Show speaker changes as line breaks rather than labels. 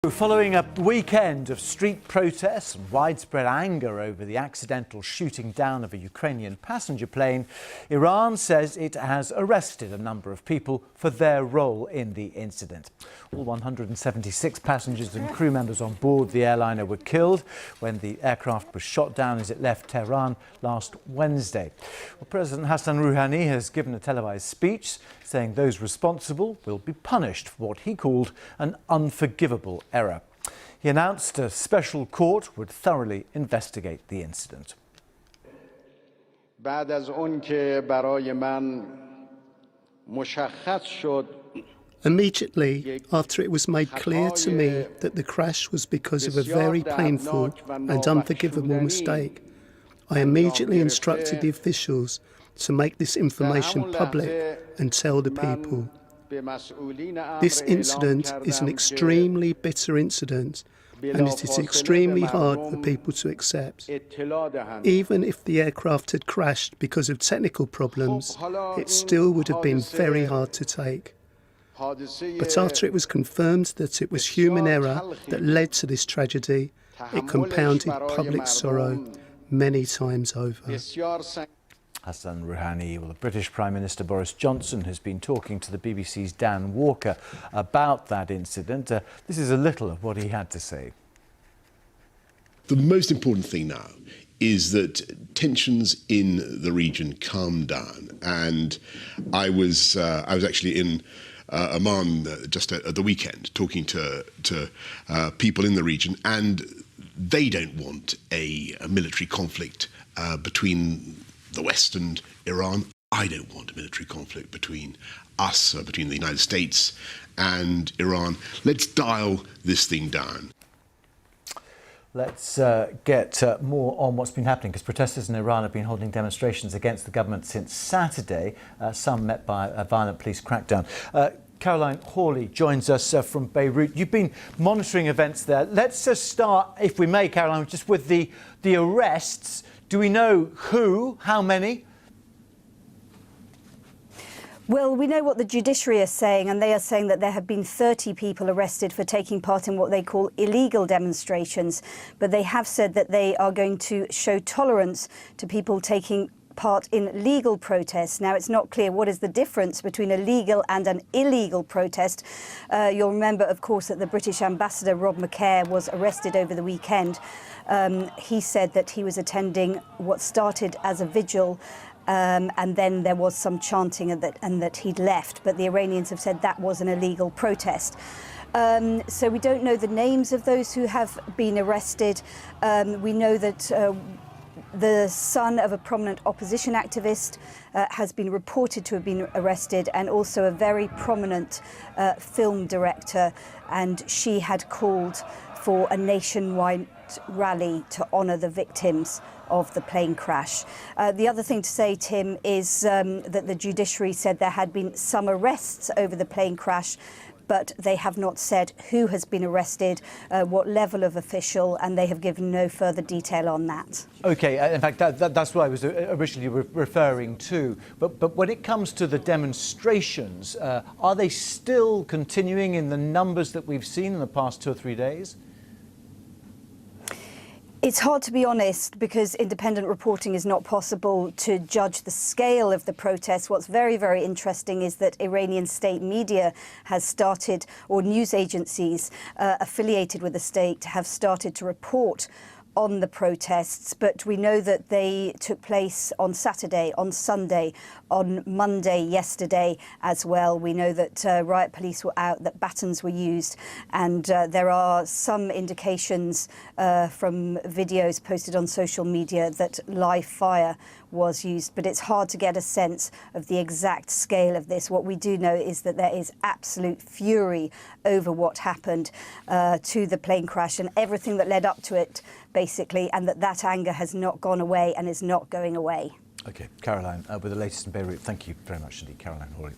Following a weekend of street protests and widespread anger over the accidental shooting down of a Ukrainian passenger plane, Iran says it has arrested a number of people for their role in the incident. All 176 passengers and crew members on board the airliner were killed when the aircraft was shot down as it left Tehran last Wednesday. Well, President Hassan Rouhani has given a televised speech saying those responsible will be punished for what he called an unforgivable error. He announced a special court would thoroughly investigate the incident.
Immediately after it was made clear to me that the crash was because of a very painful and unforgivable mistake, I immediately instructed the officials to make this information public and tell the people. This incident is an extremely bitter incident, and it is extremely hard for people to accept. Even if the aircraft had crashed because of technical problems, it still would have been very hard to take. But after it was confirmed that it was human error that led to this tragedy, it compounded public sorrow many times over.
Hassan Rouhani. Well, the British Prime Minister Boris Johnson has been talking to the BBC's Dan Walker about that incident. This is a little of what he had to say.
The most important thing now is that tensions in the region calm down. And I was actually in Oman just at the weekend talking to people in the region, and they don't want a military conflict between the West and Iran. I don't want a military conflict between us, between the United States and Iran. Let's dial this thing down.
Let's get more on what's been happening, because protesters in Iran have been holding demonstrations against the government since Saturday, some met by a violent police crackdown. Caroline Hawley joins us from Beirut. You've been monitoring events there. Let's just start, if we may, Caroline, just with the arrests. Do we know who, how many?
Well, we know what the judiciary are saying, and they are saying that there have been 30 people arrested for taking part in what they call illegal demonstrations. But they have said that they are going to show tolerance to people taking part in legal protests. Now, it's not clear what is the difference between a legal and an illegal protest. You'll remember, of course, that the British ambassador, Rob McCare, was arrested over the weekend. He said that he was attending what started as a vigil, and then there was some chanting and that he'd left. But the Iranians have said that was an illegal protest. So we don't know the names of those who have been arrested. We know that the son of a prominent opposition activist has been reported to have been arrested, and also a very prominent film director, and she had called for a nationwide rally to honour the victims of the plane crash. The other thing to say, Tim, is that the judiciary said there had been some arrests over the plane crash, but they have not said who has been arrested, what level of official, and they have given no further detail on that. OK, in fact,
that's what I was originally referring to. But when it comes to the demonstrations, are they still continuing in the numbers that we've seen in the past 2 or 3 days?
It's hard to be honest, because independent reporting is not possible to judge the scale of the protests. What's very, very interesting is that Iranian state media has started, or news agencies affiliated with the state have started to report on the protests, but we know that they took place on Saturday, on Sunday, on Monday yesterday as well. We know that riot police were out, that batons were used, and there are some indications from videos posted on social media that live fire was used, but it's hard to get a sense of the exact scale of this. What we do know is that there is absolute fury over what happened to the plane crash and everything that led up to it, basically, and that anger has not gone away and is not going away.
OK, Caroline, with the latest in Beirut, thank you very much indeed, Caroline Hawley.